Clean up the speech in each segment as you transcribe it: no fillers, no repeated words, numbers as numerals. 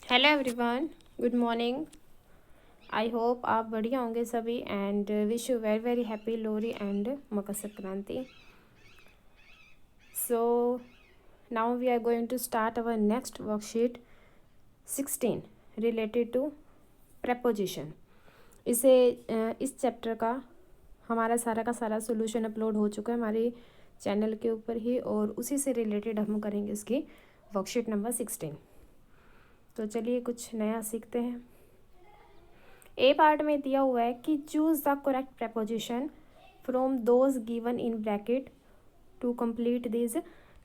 Hello everyone, good morning. I hope आप बढ़िया होंगे सभी and wish you very very happy Lohri and Makar Sankranti. So now we are going to start our next worksheet 16 related to preposition. इस chapter का हमारा सारा का सारा सोल्यूशन अपलोड हो चुका है हमारे चैनल के ऊपर ही, और उसी से रिलेटेड हम करेंगे इसकी वर्कशीट नंबर 16। तो चलिए कुछ नया सीखते हैं। ए पार्ट में दिया हुआ है कि choose the correct preposition from those given in bracket to complete this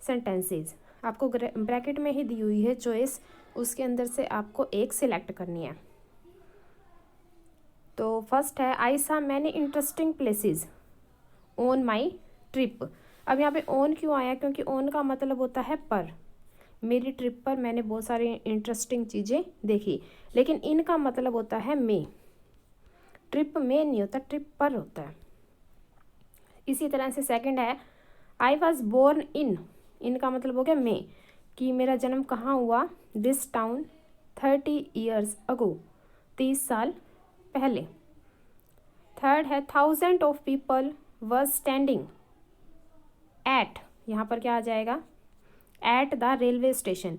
sentences. आपको ब्रैकेट में ही दी हुई है चॉइस, उसके अंदर से आपको एक सिलेक्ट करनी है। तो फर्स्ट है आई सा many interesting places on my trip. अब यहाँ पे ऑन क्यों आया? क्योंकि ऑन का मतलब होता है पर। मेरी ट्रिप पर मैंने बहुत सारी इंटरेस्टिंग चीज़ें देखी, लेकिन इनका मतलब होता है में। ट्रिप में नहीं होता, ट्रिप पर होता है। इसी तरह से सेकंड है आई वॉज बोर्न इनका मतलब हो गया में, कि मेरा जन्म कहाँ हुआ। दिस टाउन 30 ईयर्स अगो, 30 साल पहले। थर्ड है thousand of people was standing at, यहाँ पर क्या आ जाएगा? At the railway station.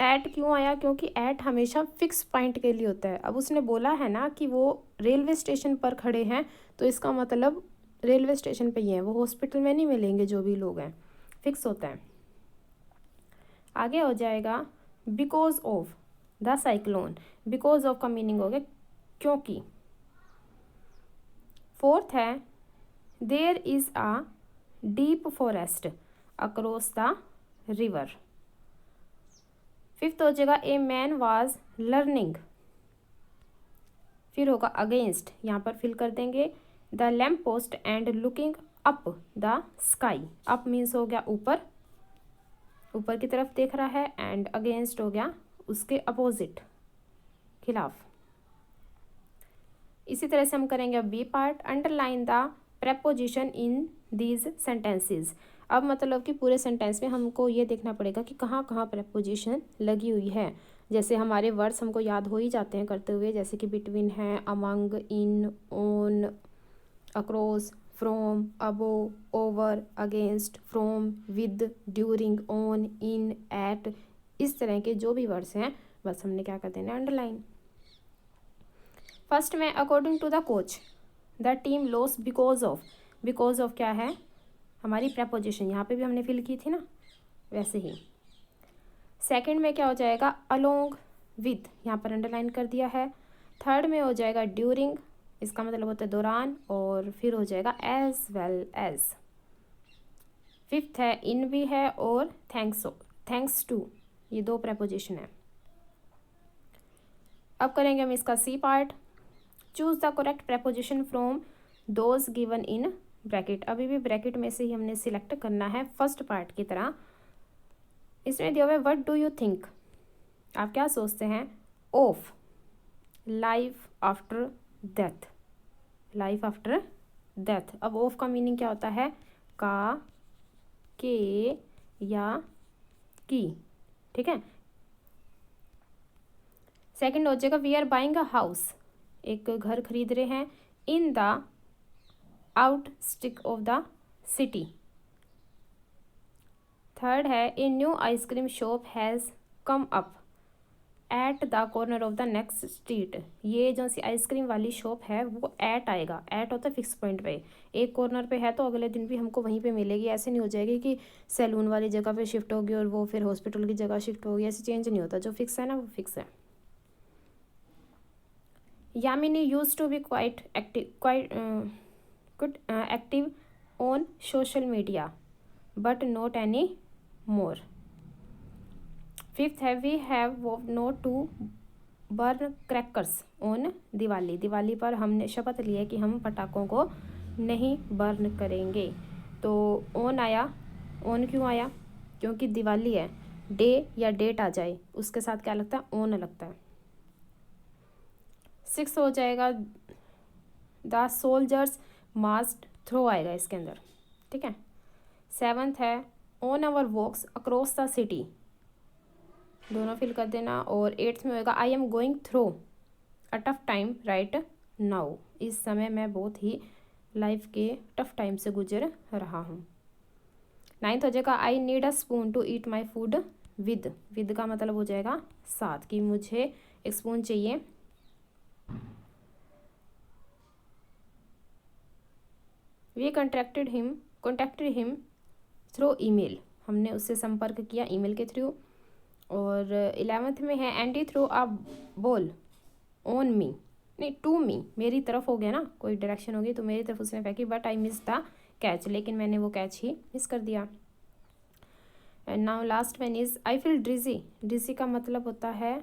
At क्यों आया? क्योंकि एट हमेशा फिक्स पॉइंट के लिए होता है। अब उसने बोला है ना कि वो रेलवे स्टेशन पर खड़े हैं, तो इसका मतलब रेलवे स्टेशन पे ही हैं, वो हॉस्पिटल में नहीं मिलेंगे। जो भी लोग हैं फिक्स होता है। आगे हो जाएगा because of the cyclone. Because of का मीनिंग हो गया क्योंकि। फोर्थ है there is a deep forest across the river. Fifth हो जाएगा ए मैन वाज लर्निंग। फिर होगा अगेंस्ट, यहाँ पर फिल कर देंगे the lamp post and looking up the sky. Up means हो गया ऊपर, ऊपर की तरफ देख रहा है, एंड अगेंस्ट हो गया उसके अपोजिट, खिलाफ। इसी तरह से हम करेंगे B part. Underline the preposition in these sentences. अब मतलब कि पूरे सेंटेंस में हमको ये देखना पड़ेगा कि कहाँ कहाँ प्रेपोजिशन लगी हुई है। जैसे हमारे वर्ड्स हमको याद हो ही जाते हैं करते हुए, जैसे कि बिटवीन है, among, in, on, across, from, above, over, against, from, with, during, on, in, at. इस तरह के जो भी वर्ड्स हैं बस हमने क्या कर देना, अंडरलाइन। फर्स्ट में according to the coach the team loss because of. Because of क्या है? हमारी प्रेपोजिशन, यहाँ पे भी हमने फिल की थी ना, वैसे ही। सेकंड में क्या हो जाएगा? अलोंग विथ, यहाँ पर अंडरलाइन कर दिया है। थर्ड में हो जाएगा ड्यूरिंग, इसका मतलब होता है दौरान, और फिर हो जाएगा एज वेल एज। फिफ्थ है इन भी है, और थैंक्स टू, ये दो प्रेपोजिशन है। अब करेंगे हम इसका C part. Choose the correct preposition from those given in bracket. अभी भी ब्रैकेट में से ही हमने सिलेक्ट करना है फर्स्ट पार्ट की तरह। इसमें दिया हुआ है व्हाट डू यू थिंक, आप क्या सोचते हैं, of life after death. Life after death. अब ऑफ का मीनिंग क्या होता है? का, के या की, ठीक है। सेकंड हो जाएगा we are buying a house, एक घर खरीद रहे हैं, in the outskirts of the city. Third है a new ice cream shop has come up at the corner of the next street. ये जो सी आइसक्रीम वाली शॉप है वो एट आएगा, एट होता है फिक्स पॉइंट पे। एक कॉर्नर पे है तो अगले दिन भी हमको वहीं पे मिलेगी। ऐसे नहीं हो जाएगी कि सैलून वाली जगह पे शिफ्ट होगी और वो फिर हॉस्पिटल की जगह शिफ्ट होगी, ऐसे चेंज नहीं होता। जो फिक्स है ना वो फिक्स है। Yamini used to be quite active on social media but not any more. Fifth है we have not to burn crackers on Diwali. Diwali पर हमने शपथ ली है कि हम पटाखों को नहीं बर्न करेंगे। तो ऑन आया, ऑन क्यों आया? क्योंकि दिवाली है। डे या डेट आ जाए उसके साथ क्या लगता है? ऑन लगता है। सिक्स हो जाएगा द सोल्जर्स मास्ट थ्रो आएगा इसके अंदर, ठीक है। सेवन्थ है on our walks across the city. दोनों फिल कर देना। और 8th में होगा I am going through a tough time right now. इस समय मैं बहुत ही लाइफ के टफ टाइम से गुजर रहा हूँ। 9th हो जाएगा I need a spoon to eat my food with का मतलब हो जाएगा साथ, कि मुझे एक स्पून चाहिए। We contacted him through email, हमने उससे संपर्क किया ईमेल के थ्रू। और 11th में है Andy through a ball on me, नहीं टू मी, मेरी तरफ हो गया ना, कोई डायरेक्शन होगी तो मेरी तरफ उसने फेंकी, but I miss the catch, लेकिन मैंने वो कैच ही मिस कर दिया। And now last one is I feel dizzy का मतलब होता है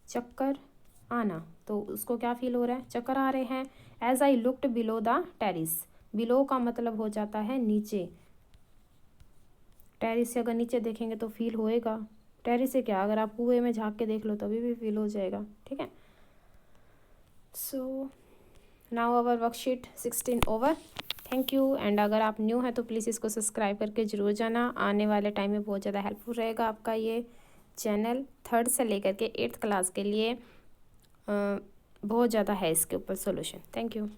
चक्कर आना, तो उसको क्या फील हो रहा है, चक्कर आ रहे हैं। As I looked below the terrace, below का मतलब हो जाता है नीचे, टेरिस से अगर नीचे देखेंगे तो फील होएगा, टेरिस से क्या, अगर आप कुएं में झाँक के देख लो तभी भी फील हो जाएगा, ठीक है। So now our worksheet 16 over. Thank you. And अगर आप न्यू हैं तो प्लीज़ इसको सब्सक्राइब करके ज़रूर जाना, आने वाले टाइम में बहुत ज़्यादा हेल्पफुल रहेगा आपका ये चैनल। 3rd से लेकर के 8th क्लास के लिए बहुत ज़्यादा है इसके ऊपर सॉल्यूशन। Thank you.